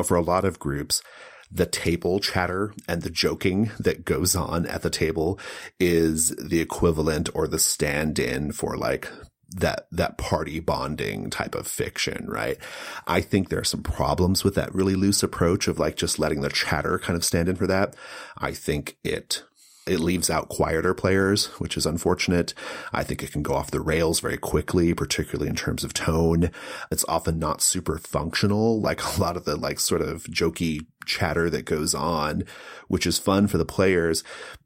S1: for a lot of groups, the table chatter and the joking that goes on at the table is the equivalent or the stand-in for like that party bonding type of fiction, right? I think there are some problems with that really loose approach of like just letting the chatter kind of stand in for that. I think it leaves out quieter players, which is unfortunate. I think it can go off the rails very quickly, particularly in terms of tone. It's often not super functional, like a lot of the like sort of jokey chatter that goes on, which is fun for the players,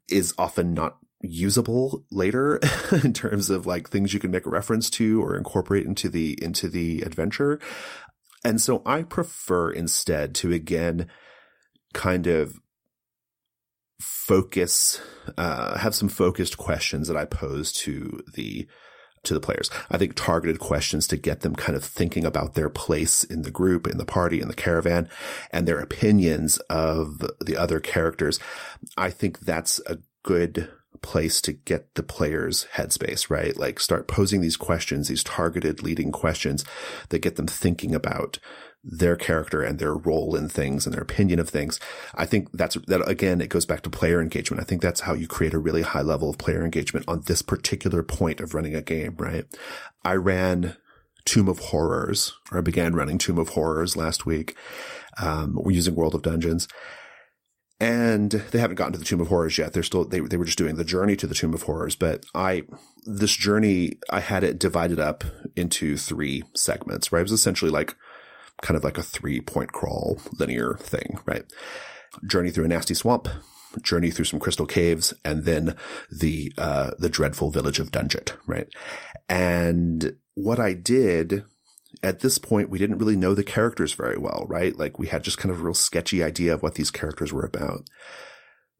S1: is often not usable later in terms of like things you can make a reference to or incorporate into the adventure. And so I prefer instead to again kind of have some focused questions that I pose to the players. I think targeted questions to get them kind of thinking about their place in the group, in the party, in the caravan, and their opinions of the other characters. I think that's a good place to get the players' headspace, right? Like start posing these questions, these targeted leading questions that get them thinking about their character and their role in things and their opinion of things. I think that again, it goes back to player engagement. I think that's how you create a really high level of player engagement on this particular point of running a game, right? I ran Tomb of Horrors, or I began running Tomb of Horrors last week. We're using World of Dungeons. And they haven't gotten to the Tomb of Horrors yet. They were just doing the journey to the Tomb of Horrors. But this journey, I had it divided up into 3 segments, right? It was essentially like kind of like a 3-point crawl linear thing, right? Journey through a nasty swamp, journey through some crystal caves, and then the dreadful village of Dunget, right? And what I did at this point, we didn't really know the characters very well, right? Like we had just kind of a real sketchy idea of what these characters were about.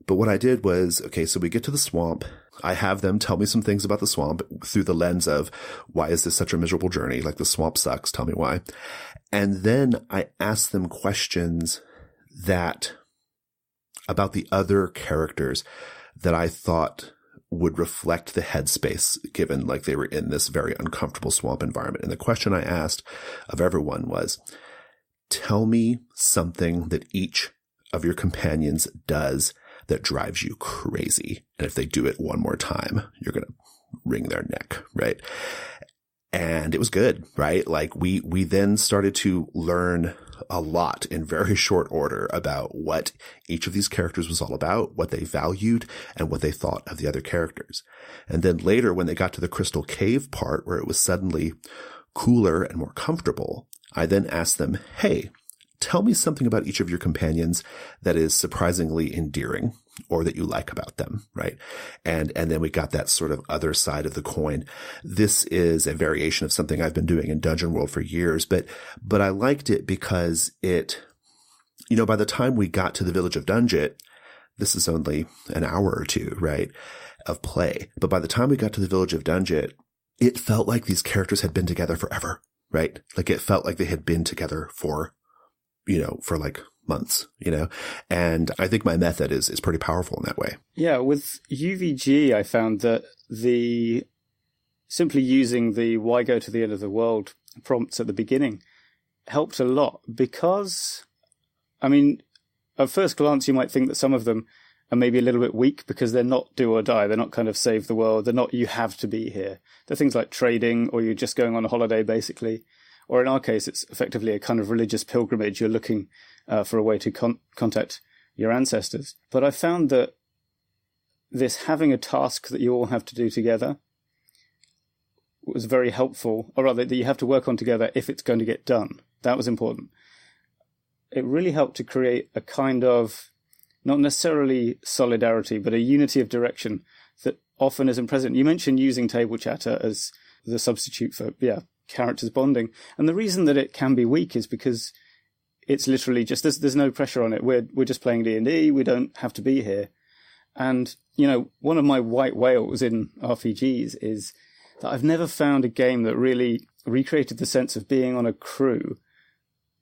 S1: But what I did was, okay, so we get to the swamp. I have them tell me some things about the swamp through the lens of why is this such a miserable journey? Like the swamp sucks. Tell me why. And then I ask them questions about the other characters that I thought would reflect the headspace given like they were in this very uncomfortable swamp environment. And the question I asked of everyone was, tell me something that each of your companions does that drives you crazy. And if they do it one more time, you're going to wring their neck, right? And it was good, right? Like we then started to learn a lot in very short order about what each of these characters was all about, what they valued, and what they thought of the other characters. And then later, when they got to the Crystal Cave part where it was suddenly cooler and more comfortable, I then asked them, hey, tell me something about each of your companions that is surprisingly endearing or that you like about them, right? And then we got that sort of other side of the coin. This is a variation of something I've been doing in Dungeon World for years, but I liked it because it, by the time we got to the village of Dunget, this is only an hour or 2, right, of play. But by the time we got to the village of Dunget, it felt like these characters had been together forever, right? Like it felt like they had been together for like months, and I think my method is pretty powerful in that way.
S2: Yeah, with UVG, I found that simply using the why go to the end of the world prompts at the beginning helped a lot because, at first glance, you might think that some of them are maybe a little bit weak because they're not do or die. They're not kind of save the world. They're not, you have to be here. They're things like trading or you're just going on a holiday, basically. Or in our case, it's effectively a kind of religious pilgrimage. You're looking for a way to contact your ancestors. But I found that this having a task that you all have to do together was very helpful, or rather that you have to work on together if it's going to get done. That was important. It really helped to create a kind of, not necessarily solidarity, but a unity of direction that often isn't present. You mentioned using table chatter as the substitute for, characters bonding. And the reason that it can be weak is because it's literally just, there's no pressure on it. We're just playing D&D. We don't have to be here. And, one of my white whales in RPGs is that I've never found a game that really recreated the sense of being on a crew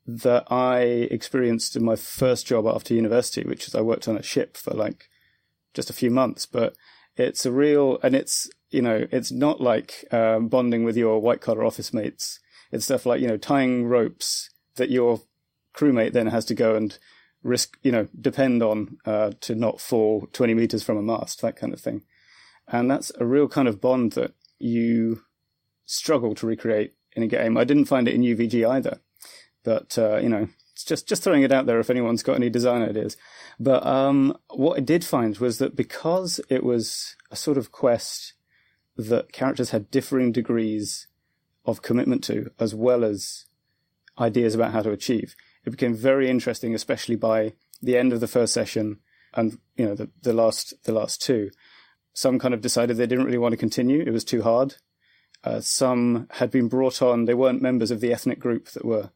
S2: that I experienced in my first job after university, which is I worked on a ship for like just a few months, but it's a real, and it's, it's not like bonding with your white-collar office mates. It's stuff like, tying ropes that your crewmate then has to go and risk, depend on to not fall 20 meters from a mast, that kind of thing. And that's a real kind of bond that you struggle to recreate in a game. I didn't find it in UVG either. But, it's just throwing it out there if anyone's got any design ideas. But what I did find was that because it was a sort of quest that characters had differing degrees of commitment to, as well as ideas about how to achieve, it became very interesting, especially by the end of the first session and, the last 2. Some kind of decided they didn't really want to continue. It was too hard. Some had been brought on. They weren't members of the ethnic group that were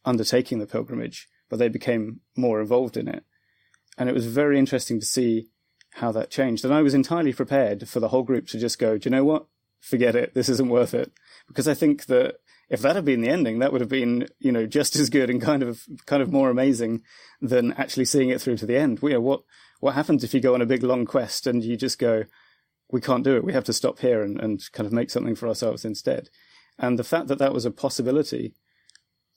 S2: undertaking the pilgrimage, but they became more involved in it. And it was very interesting to see how that changed. And I was entirely prepared for the whole group to just go, do you know what? Forget it. This isn't worth it. Because I think that if that had been the ending, that would have been, just as good and kind of more amazing than actually seeing it through to the end. What happens if you go on a big long quest and you just go, we can't do it. We have to stop here and kind of make something for ourselves instead. And the fact that that was a possibility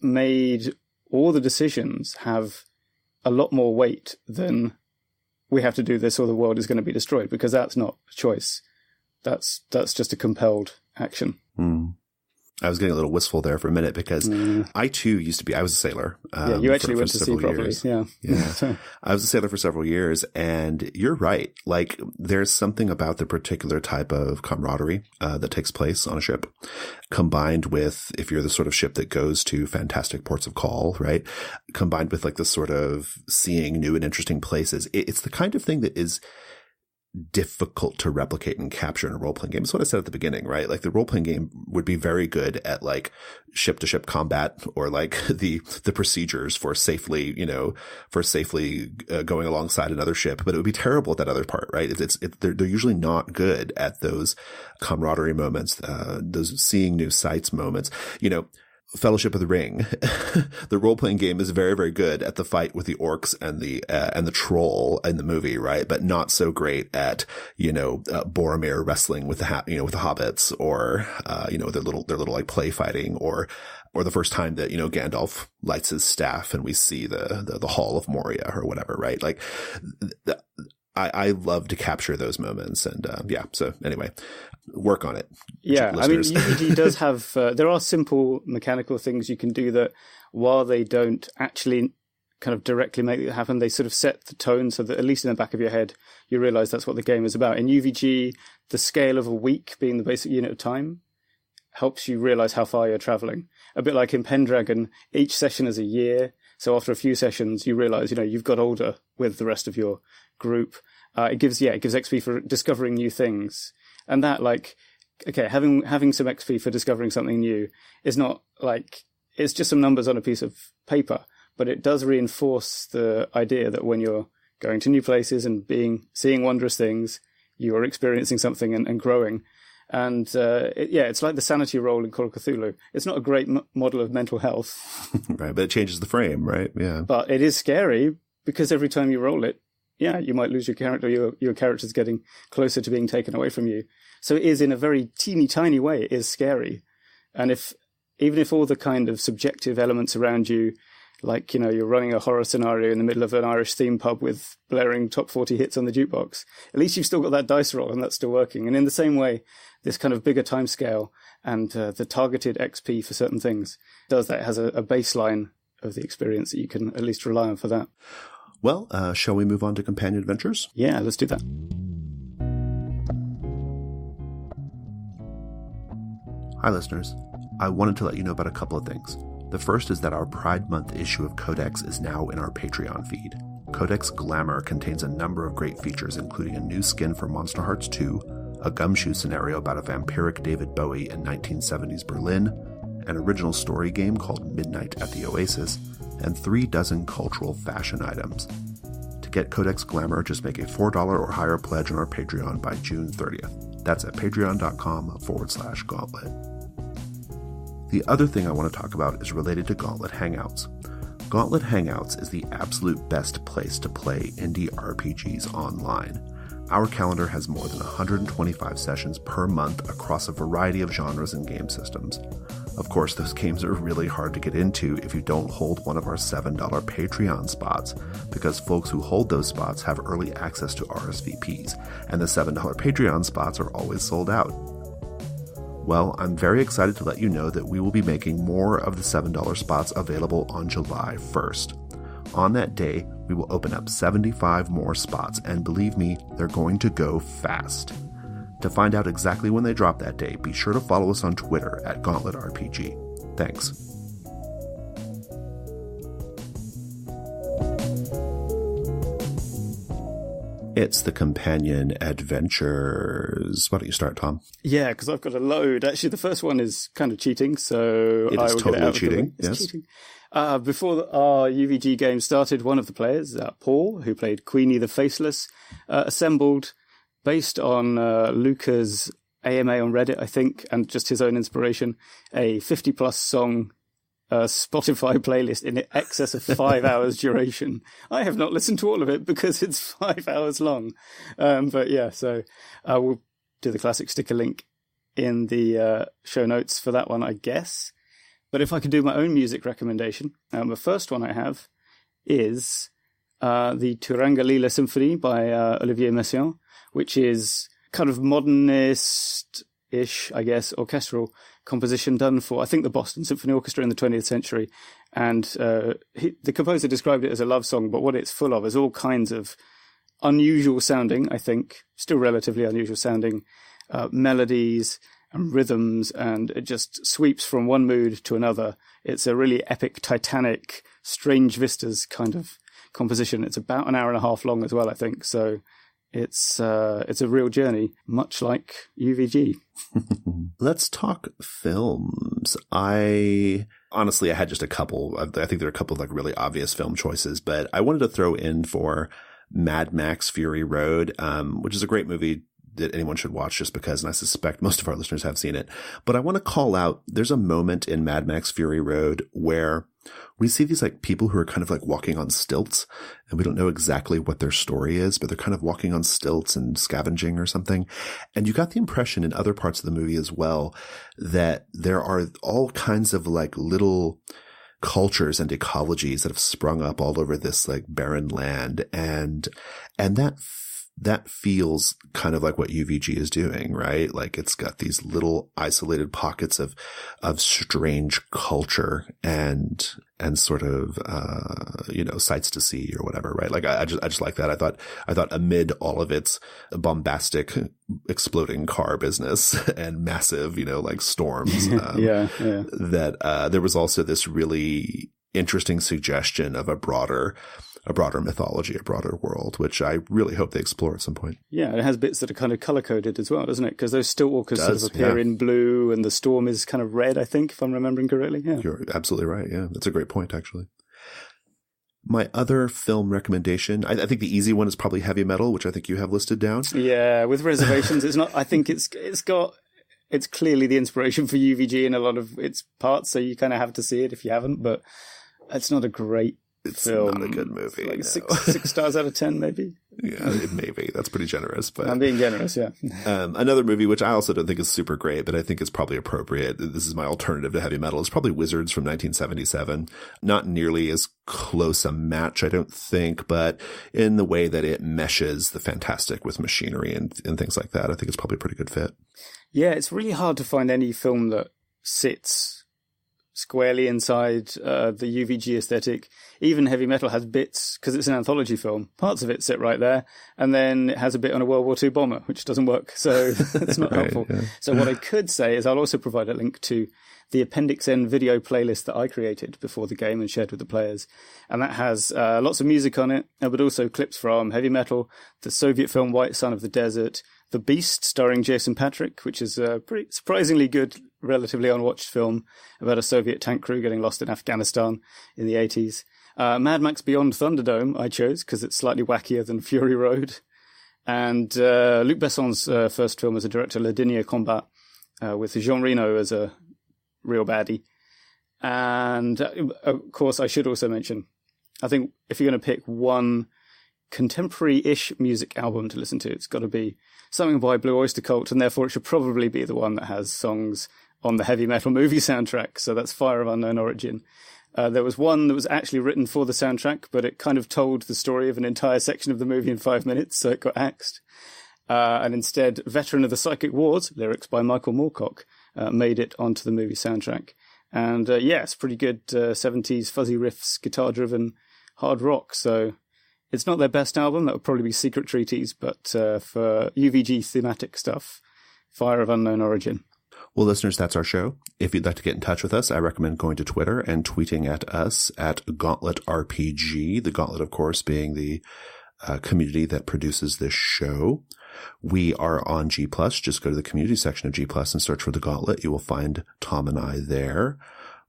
S2: made all the decisions have a lot more weight than we have to do this or the world is going to be destroyed, because that's not a choice. That's just a compelled action.
S1: I was getting a little wistful there for a minute because I too I was a sailor.
S2: You actually went to sea properly. Yeah.
S1: I was a sailor for several years, and you're right. Like, there's something about the particular type of camaraderie that takes place on a ship, combined with, if you're the sort of ship that goes to fantastic ports of call, right? Combined with like the sort of seeing new and interesting places. It's the kind of thing that is difficult to replicate and capture in a role-playing game. That's what I said at the beginning, right? Like, the role-playing game would be very good at like ship-to-ship combat, or like the procedures for safely going alongside another ship, but it would be terrible at that other part, right? They're usually not good at those camaraderie moments, those seeing new sights moments. Fellowship of the Ring, the role-playing game is very, very good at the fight with the orcs and the troll in the movie, right? But not so great at, Boromir wrestling with with the hobbits, or, their little like play fighting, or the first time that, Gandalf lights his staff and we see the Hall of Moria or whatever, right? Like, I love to capture those moments, and so anyway, work on it.
S2: Yeah, listeners. I mean, UVG does have, there are simple mechanical things you can do that, while they don't actually kind of directly make it happen, they sort of set the tone so that at least in the back of your head, you realize that's what the game is about. In UVG, the scale of a week being the basic unit of time helps you realize how far you're traveling. A bit like in Pendragon, each session is a year. So after a few sessions, you realize, you've got older with the rest of your group. It gives XP for discovering new things. And that, like, okay, having some XP for discovering something new is not like, it's just some numbers on a piece of paper, but it does reinforce the idea that when you're going to new places and seeing wondrous things, you are experiencing something and growing. And it's like the sanity roll in Call of Cthulhu. It's not a great model of mental health.
S1: Right, but it changes the frame, right? Yeah.
S2: But it is scary, because every time you roll it, you might lose your character. Your character's getting closer to being taken away from you. So it is, in a very teeny tiny way, it is scary. And even if all the kind of subjective elements around you, like, you're running a horror scenario in the middle of an Irish theme pub with blaring top 40 hits on the jukebox, at least you've still got that dice roll, and that's still working. And in the same way, this kind of bigger time scale and the targeted XP for certain things does that. It has a baseline of the experience that you can at least rely on for that.
S1: Well, shall we move on to companion adventures?
S2: Yeah, let's do that.
S1: Hi, listeners. I wanted to let you know about a couple of things. The first is that our Pride Month issue of Codex is now in our Patreon feed. Codex Glamour contains a number of great features, including a new skin for Monster Hearts 2, a gumshoe scenario about a vampiric David Bowie in 1970s Berlin, an original story game called Midnight at the Oasis, and 36 cultural fashion items. To get Codex Glamour, just make a $4 or higher pledge on our Patreon by June 30th. That's at patreon.com/gauntlet. The other thing I want to talk about is related to Gauntlet Hangouts. Gauntlet Hangouts is the absolute best place to play indie RPGs online. Our calendar has more than 125 sessions per month across a variety of genres and game systems. Of course, those games are really hard to get into if you don't hold one of our $7 Patreon spots, because folks who hold those spots have early access to RSVPs, and the $7 Patreon spots are always sold out. Well, I'm very excited to let you know that we will be making more of the $7 spots available on July 1st. On that day, we will open up 75 more spots, and believe me, they're going to go fast. To find out exactly when they drop that day, be sure to follow us on Twitter at GauntletRPG. Thanks. It's the companion adventures. Why don't you start, Tom?
S2: Yeah, because I've got a load. Actually, the first one is kind of cheating, so
S1: it is totally cheating.
S2: It's cheating. Before our UVG game started, one of the players, Paul, who played Queenie the Faceless, assembled, based on Luca's AMA on Reddit, I think, and just his own inspiration, a 50-plus song Spotify playlist in excess of 5 hours duration. I have not listened to all of it because it's 5 hours long. But yeah, so we'll do the classic sticker link in the show notes for that one, I guess. But if I could do my own music recommendation, the first one I have is the Turangalila Symphony by Olivier Messiaen, which is kind of modernist-ish, I guess, orchestral composition done for, I think, the Boston Symphony Orchestra in the 20th century. And the composer described it as a love song, but what it's full of is all kinds of unusual sounding, I think, still relatively unusual sounding melodies and rhythms, and it just sweeps from one mood to another. It's a really epic, titanic, strange vistas kind of composition. It's about an hour and a half long as well, I think. So it's a real journey, much like UVG.
S1: Let's talk films. Honestly, I had just a couple. I think there are a couple of like really obvious film choices, but I wanted to throw in for Mad Max Fury Road, which is a great movie that anyone should watch just because, and I suspect most of our listeners have seen it. But I want to call out, there's a moment in Mad Max Fury Road where we see these like people who are kind of like walking on stilts, and we don't know exactly what their story is, but they're kind of walking on stilts and scavenging or something. And you got the impression in other parts of the movie as well that there are all kinds of like little cultures and ecologies that have sprung up all over this like barren land. And that feels kind of like what UVG is doing, right? Like it's got these little isolated pockets of strange culture and sort of, sights to see or whatever, right? Like I just like that. I thought amid all of its bombastic exploding car business and massive, like storms, that there was also this really interesting suggestion of a broader mythology, a broader world, which I really hope they explore at some point.
S2: Yeah, it has bits that are kind of color-coded as well, doesn't it? Because those still walkers sort of appear in blue, and the storm is kind of red, I think, if I'm remembering correctly. Yeah,
S1: you're absolutely right. Yeah, that's a great point, actually. My other film recommendation, I think the easy one is probably Heavy Metal, which I think you have listed down.
S2: Yeah, with reservations. It's not. I think it's clearly the inspiration for UVG in a lot of its parts, so you kind of have to see it if you haven't. But it's not a great.
S1: It's
S2: film.
S1: Not a good movie.
S2: Like no. 6 stars out of 10, maybe.
S1: Yeah, maybe. That's pretty generous. But
S2: I'm being generous, yeah.
S1: Another movie, which I also don't think is super great, but I think is probably appropriate. This is my alternative to Heavy Metal. It's probably Wizards from 1977. Not nearly as close a match, I don't think, but in the way that it meshes the fantastic with machinery and things like that, I think it's probably a pretty good fit.
S2: Yeah, it's really hard to find any film that sits squarely inside the UVG aesthetic. Even Heavy Metal has bits, because it's an anthology film, parts of it sit right there, and then it has a bit on a World War II bomber, which doesn't work, so it's not helpful. Yeah. So what I could say is I'll also provide a link to the Appendix N video playlist that I created before the game and shared with the players, and that has lots of music on it, but also clips from Heavy Metal, the Soviet film White Sun of the Desert, The Beast, starring Jason Patric, which is a pretty surprisingly good, relatively unwatched film about a Soviet tank crew getting lost in Afghanistan in the 80s. Mad Max Beyond Thunderdome I chose because it's slightly wackier than Fury Road. And Luc Besson's first film as a director, Le Dernier Combat, with Jean Reno as a real baddie. And, of course, I should also mention, I think if you're going to pick one contemporary-ish music album to listen to, it's got to be something by Blue Oyster Cult, and therefore it should probably be the one that has songs on the Heavy Metal movie soundtrack. So that's Fire of Unknown Origin. There was one that was actually written for the soundtrack, but it kind of told the story of an entire section of the movie in 5 minutes, so it got axed. And instead, Veteran of the Psychic Wars, lyrics by Michael Moorcock, made it onto the movie soundtrack. And it's pretty good 70s fuzzy riffs, guitar-driven hard rock. So it's not their best album. That would probably be Secret Treaties, but for UVG thematic stuff, Fire of Unknown Origin.
S1: Well, listeners, that's our show. If you'd like to get in touch with us, I recommend going to Twitter and tweeting at us at Gauntlet RPG. The Gauntlet, of course, being the community that produces this show. We are on G+. Just go to the community section of G+ and search for The Gauntlet. You will find Tom and I there.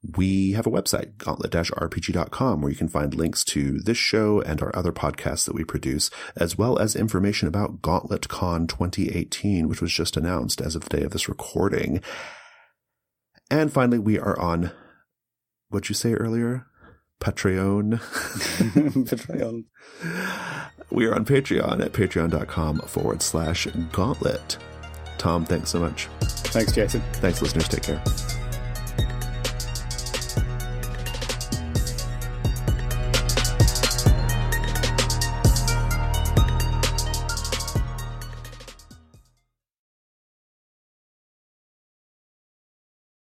S1: We have a website, gauntlet-rpg.com, where you can find links to this show and our other podcasts that we produce, as well as information about GauntletCon 2018, which was just announced as of the day of this recording. And finally, we are on, what'd you say earlier? Patreon.
S2: Patreon.
S1: We are on Patreon at patreon.com/gauntlet. Tom, thanks so much.
S2: Thanks, Jason.
S1: Thanks, listeners. Take care.